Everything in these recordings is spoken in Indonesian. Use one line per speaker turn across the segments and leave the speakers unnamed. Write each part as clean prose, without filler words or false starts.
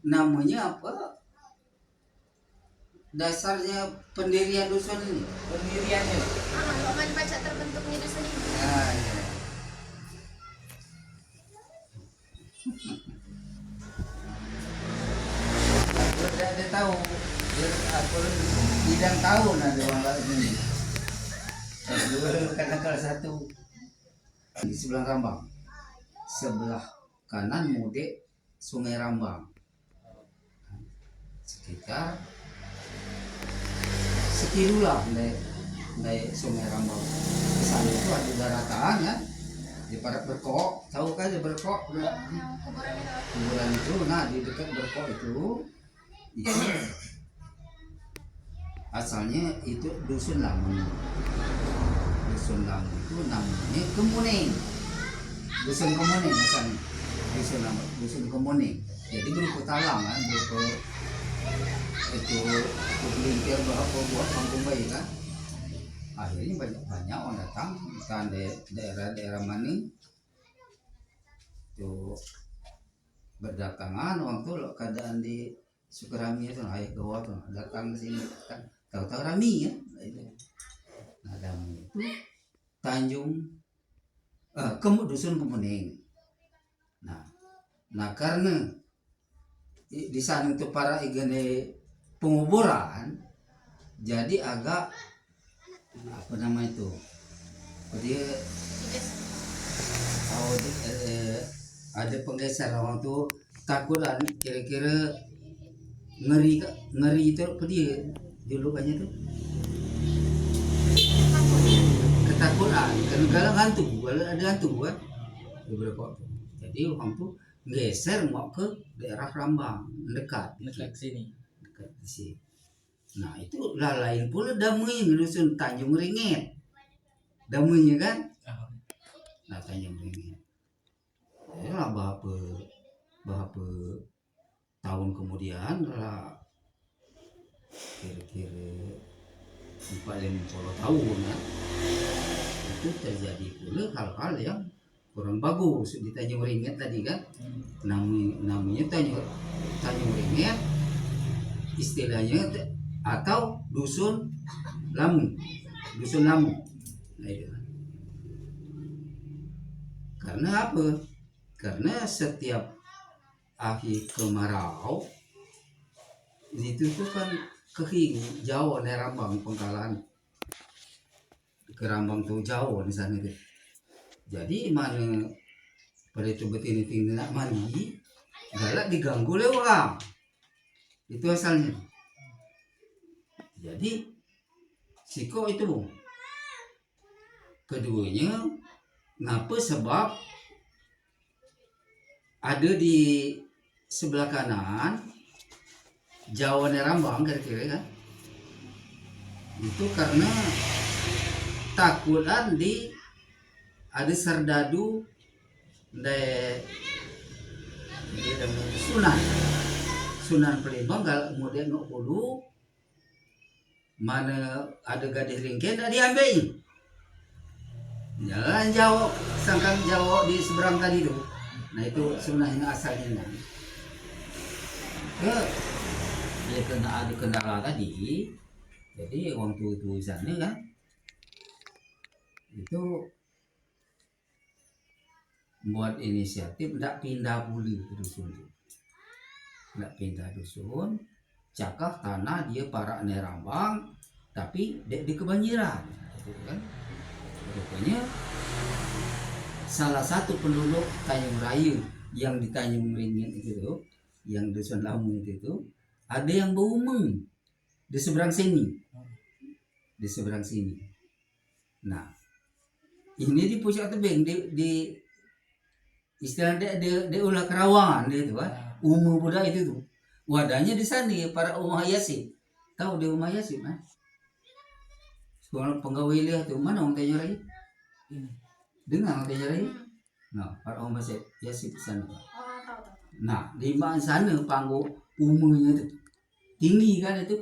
namanya apa? Dasarnya pendirian dusun ini.
Pendiriannya.
Paman baca terbentuknya dusun ini.
Nah, ya. Aku ada tahu. Aku bidang tahun ada orang ini. Dulu karena kelas 1 di sebelah Rambang. Sebelah kanan mudik Sungai Rambang. Sekitar sekilo lah naik Sungai Rambang. Di sana itu ada daratan ya. Di Parat Berkok, tahu kan di Berkok?
Yang kuburannya lewat.
Kuburan itu, nah di dekat Berkok itu asalnya itu dusun Lamu. Dusun Lamu itu namanya Kemuning. Dusun Kemuning asalnya. Dusun Kemuning. Jadi berupa talang kan, berupa itu kelintir berapa buat kampung bayi kan. Akhirnya banyak orang datang kan daerah-daerah mana tuh berdatangan orang tuh keadaan di Sukarami itu air bawah tuh datang ke sini kan tahu-tahu rami ya itu. Nah dalam itu Tanjung dusun Kemuning. Nah karena di sana itu para igene penguburan jadi agak apa nama itu dia ada penggeser orang tuh takutan kira-kira ngeri itu apa dia julukannya tuh ketakutan karena galang hantu kalau ada hantu kan beberapa jadi orang tuh geser mau ke daerah Rambang dekat
sini.
dekat di sini. Nah itu lah lain pula damai dusun Tanjung Ringit damainya kan. Nah Tanjung Ringit lah berapa tahun kemudian lah kira-kira 40 tahun kan itu terjadi pula hal-hal yang kurang bagus di Tanjung Ringit tadi kan. Namanya Tanjung Ringit istilahnya atau dusun Lamu. Nah, itu. Karena apa? Karena setiap akhir kemarau itu tuh kan kering jauh dari Rambang Pengkalan ke Rambang tuh jauh di sana tuh. Jadi mana pada itu betina nak mandi galak diganggu oleh orang itu asalnya. Jadi siko itu keduanya ngapa sebab ada di sebelah kanan Jawa Rambang kira-kira kan itu karena takutan di ada serdadu dari Sunan Palembang kalau kemudian nak dulu mana ada gadis ringkih tak diambil jalan jauh sangkang jauh di seberang tadi tu. Nah itu sunahnya asalnya dia kena ada kendala tadi jadi orang tua sana kan itu buat inisiatif tidak pindah pulih ke dusun tidak pindah dusun cakap tanah dia para Nerambang tapi di kebanjiran gitu kan. Rupanya salah satu penduduk Tanjung Rayu yang di Tanjung Ringit itu yang dusun Lamu itu ada yang berumeng di seberang sini nah ini di puncak tebing di istilah dia ulah kerawangan dia itu kan umur budak itu tuh wadahnya di sana para Umar Yasin tahu dia Umar Yasin kan sekolah pegawai lihat tuh mana orang Tanjung Rayu dengar orang Tanjung Rayu nah para Umar Yasin di sana.
Tahu.
Nah di mana sana panggung umurnya itu tinggi kan itu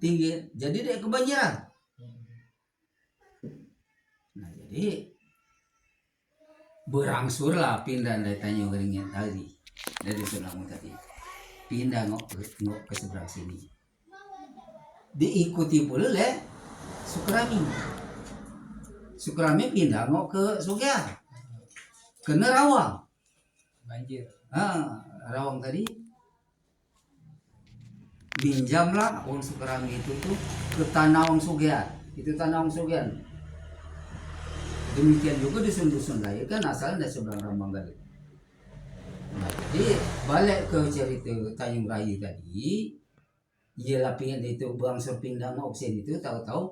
tinggi jadi dia kebanjiran. Nah jadi berangsur lah pindah dari Tanjung Ringit tadi dari Lamu tadi pindah ngok ke seberang sini. Diikuti pula oleh Sukrami. Sukrami pindah ngok ke Sugiar. Kena Rawang.
Banjir.
Rawang tadi minjamlah orang Sukrami itu tuh ke tanah orang Sugiar. Itu tanah orang Sugiar. Demikian juga dusun-dusun lain kan asalnya dari seberang Rambang tadi. Nah, jadi balik ke cerita Tanjung Raya tadi, ialah pingin itu bangsa pindah mau sini itu tahu-tahu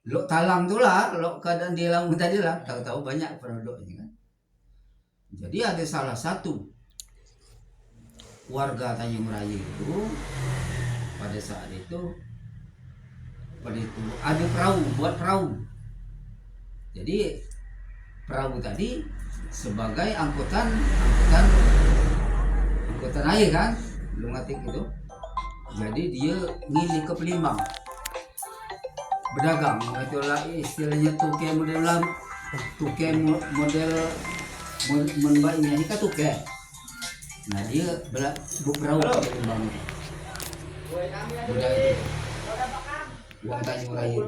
lo talang tu lah, lo keadaan dia lamun tadi lah, tahu-tahu banyak penduduknya kan. Jadi ada salah satu warga Tanjung Raya itu pada saat itu ada perahu, buat perahu. Jadi perahu tadi sebagai angkutan air kan, lungatik itu. Jadi dia ngili ke Pelimbang berdagang. Itulah istilahnya tuke model membaik ini kan tuke. Nah dia perahu ke Pelimbang itu. Budak itu uang Tanjung Raya.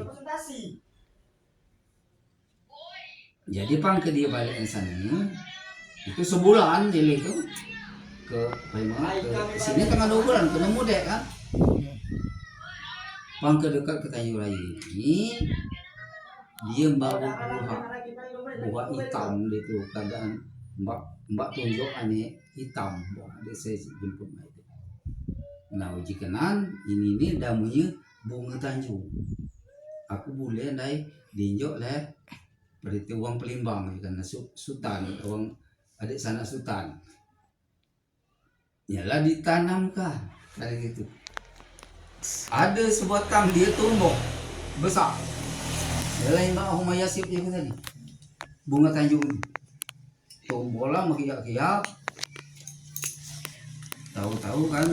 Jadi pangke dia balik ke sana itu sebulan dia itu ke sini tengah 2 bulan kena mudik kan. Pangke dekat ke Tanjung Raya ini dia bawa buah hitam itu keadaan mbak tunjuk aneh hitam dia saya jemput itu. Nah uji kenan ini namanya bunga Tanjung. Aku boleh naik dinjok leh berarti uang Pelimbang karena sultan uang adik sanak sultan. Yalah ditanamkan dari gitu. Ada sebatang dia tumbuh besar. Yalah yang Mbak Humayasib yang tadi. Bunga Tanjung ini. Tumbuhlah menghiyak-hiyak. Tahu-tahu kan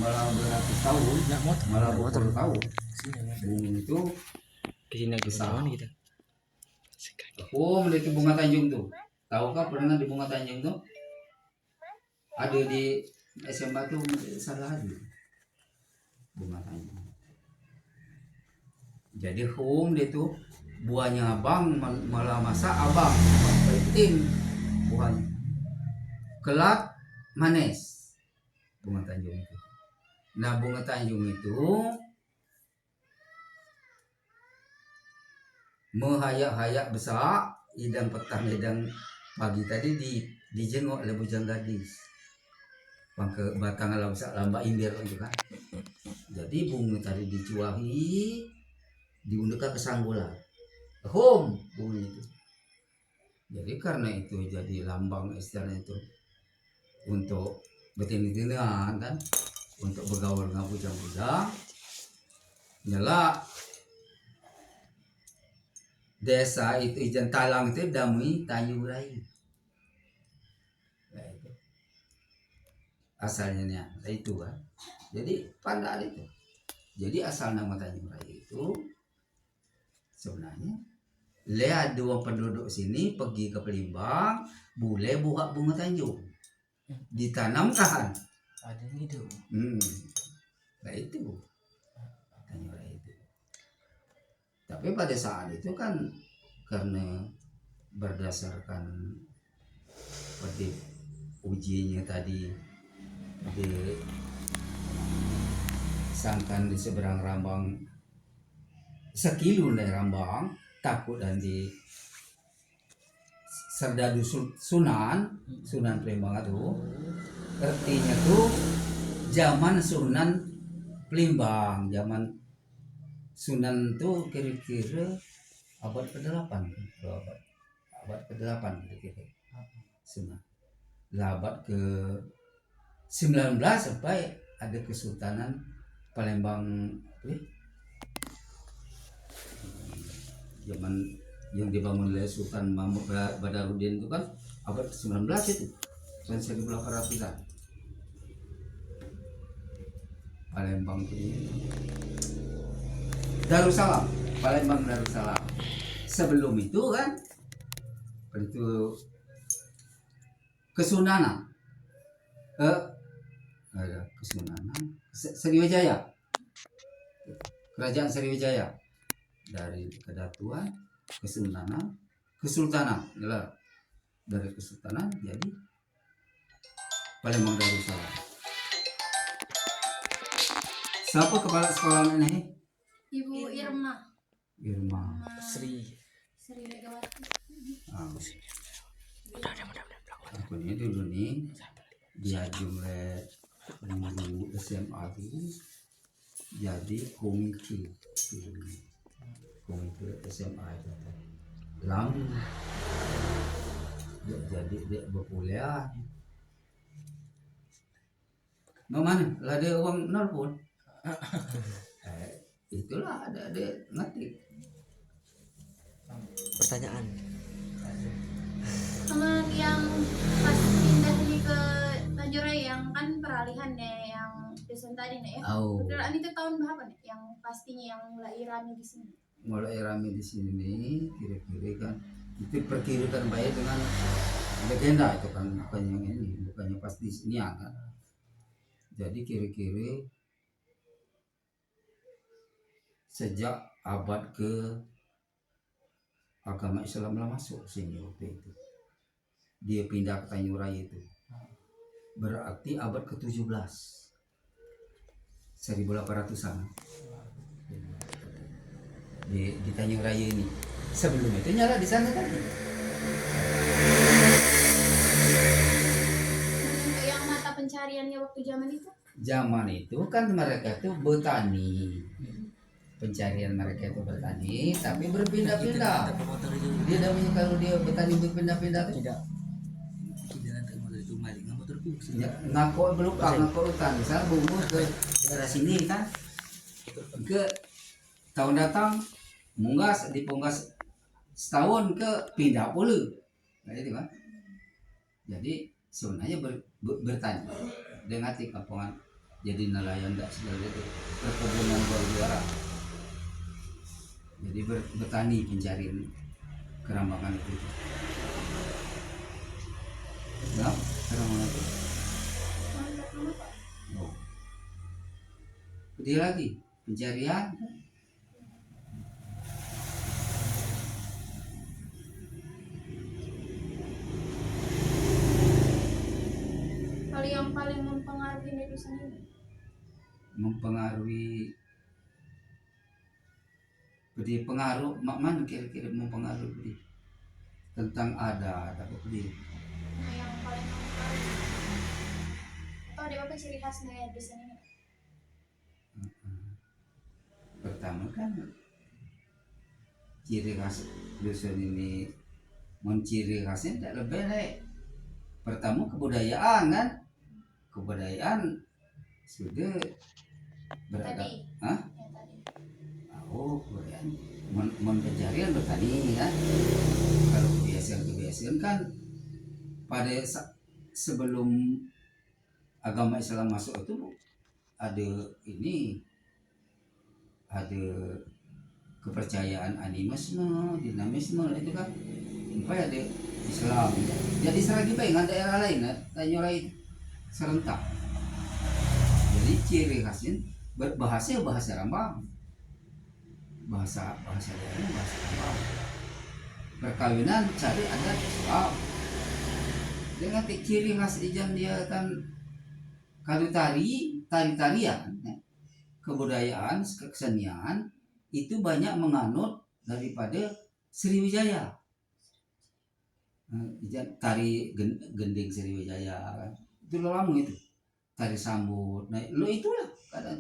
malah beratus tahun, malah berpuluh tahun. Bunga itu
Kesini lagi
besar.
kita.
Oh, itu bunga Tanjung tuh. Tahukah pernah di bunga Tanjung tuh? Ada di SMA tuh salah ada bunga Tanjung. Jadi dia tuh buahnya abang malah masak abang penting buahnya. Kelak manis bunga Tanjung itu. Nah bunga Tanjung itu menghayak-hayak besar, idang petang idang pagi tadi dijenguk oleh bujang gadis. Pangke batang alam sak lamba imbir itu kan. Jadi bunga tadi dicuahi, diundekkan ke sanggulan. Home bunga itu. Jadi karena itu jadi lambang istilahnya itu untuk betin-betinan kan, untuk bergaul dengan bujang-bujang. Nyala desa itu ijan talang itu damai Tanjung Raya. Nah, itu asalnya itu kan. Jadi pandai itu. Jadi asal nama Tanjung Raya itu sebenarnya lihat 2 penduduk sini pergi ke Pelimbang, boleh buka bunga Tanjung. Ditanamkan.
Ada gitu.
Nah itu Tanjung Raya itu. Tapi pada saat itu kan karena berdasarkan pada ujinya tadi disangkan di seberang Rambang sekilo dari Rambang takut dan di Serdadu Sunan Pelimbang itu artinya tuh zaman Sunan Pelimbang, zaman Sunan tuh kira-kira abad ke-8, abad ke-8 kira-kira. Sunan. Abad ke-19 sampai ada Kesultanan Palembang zaman yang dibangun oleh Sultan Mahmud Badarudin itu kan abad ke-19 itu. Tahun 1800-an. Palembang ini Darussalam, Palembang Darussalam. Sebelum itu kan itu Kesunanan ada Kesunanan, Sriwijaya, Kerajaan Sriwijaya, dari Kedatuan, Kesunanan, Kesultanan, jelas dari Kesultanan jadi Palembang Darussalam. Siapa kepala sekolah ini?
Ibu Irma.
Irma.
Sri.
Sri Megawati.
Ah. Aku ini dulu nih dia jumlah guru SMA itu jadi komite SMA itu lama jadi dia berkuliah mana lah ada uang nol pun itulah ada ngetik
Pertanyaan.
Sama yang pas pindah ini ke Tanjuraya yang kan peralihan ya yang dosen tadi nih ya.
oh
Perkiraan itu tahun berapa nih yang pastinya yang mulai rame di sini?
mulai rame di sini nih kira-kira kan itu perkirakan baik dengan legenda itu kan bukan yang ini bukannya pasti sini kan jadi kira-kira sejak abad ke agama Islam lah masuk sini waktu itu dia pindah ke Tanjung Raya itu berarti abad ke-17 1800-an di Tanjung Raya ini sebelum itu nyala di sana tadi
Untuk yang mata pencariannya waktu zaman itu
kan mereka tuh bertani pencarian mereka itu bertani tapi berpindah-pindah dia namanya kalau dia bertani berpindah-pindah tuh
Tidak. Tidak nanti motor itu balik nggak motor
ya, ngakok belukang ngakok hutan misalnya bungkus ke daerah sini kan ke tahun datang munggas dipunggas setahun ke pindah pula nah itu kan jadi sebenarnya bertani dia ngerti kampungan jadi nelayan tak segala itu perkebunan berjuara jadi bertani pencarian kerambangan itu nah kerambangan itu oh. Dia lagi pencarian
kalau yang paling mempengaruhi Nedusan ini
mempengaruhi jadi pengaruh mana kira-kira mempengaruhi tentang ada apa dia
nah, yang paling mempengaruhi atau ada apa ciri khasnya Nedusan ini?
pertama kan ciri khas dusun ini menciri khasnya tidak lebih baik pertama kebudayaan kan kebudayaan sudah beragam
Tadi
Hah?
yang tadi
Oh kebudayaan pencarian bertani kan kalau kebiasaan kan pada sebelum agama Islam masuk itu ada ini ada kepercayaan animisme, dinamisme itu kan sampai ada Islam jadi seragi baik dengan daerah lain Tanjung Raya serentak jadi ciri khasnya bahasa Rambang bahasa daerah bahasa Rambang perkawinan cari adat Islam dengan ciri khas ijan dia kan kalau tarian kebudayaan kesenian itu banyak menganut daripada Sriwijaya tari gending Sriwijaya kan itu lama itu tari sambut nah lo itulah kadang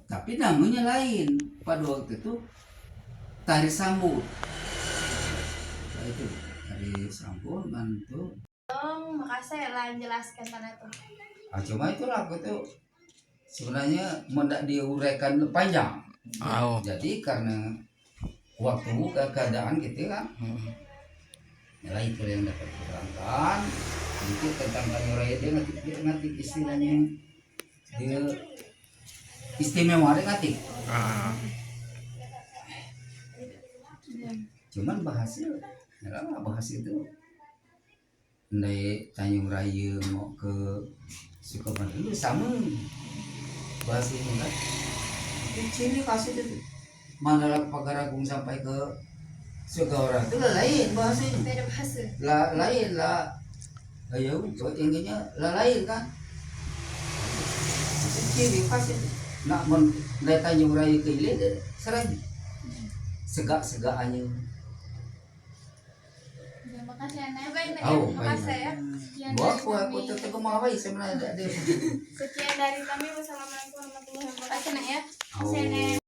tapi namanya lain pada waktu itu tari sambut nah, itu tari sambut mantu
makasih lah jelaskan tanah itu
cuma itulah aku tuh sebenarnya mendak diuraikan panjang jadi karena waktu keadaan gitu kan ya itu yang dapat diterangkan itu tentang Tanjung Raya dia ngerti istilahnya dia istimewa dia ngerti cuman bahasa ya bahasa itu dari Tanjung Raya mau ke Sukabumi itu sama bahasanya kan. Ciri khas itu tuh. Mana Pagaragung sampai ke Sugawara itu lah lain bahasanya.
Beda bahasa.
Lain lah. Ayo, inginnya lain kan. Ciri khas itu. Nak mendatanya urai ke ile serang. Segak-segakannya.
Ya, makasih Nek. Baik, Nek.
Oh,
Makasih
baik.
ya. Sekian
Buat
dari
aku
kami.
tetap kemawai sebenarnya ada.
Sekian dari kami. Wassalamualaikum warahmatullahi wabarakatuh. Nek ya.
Oh.
Makasih Nek.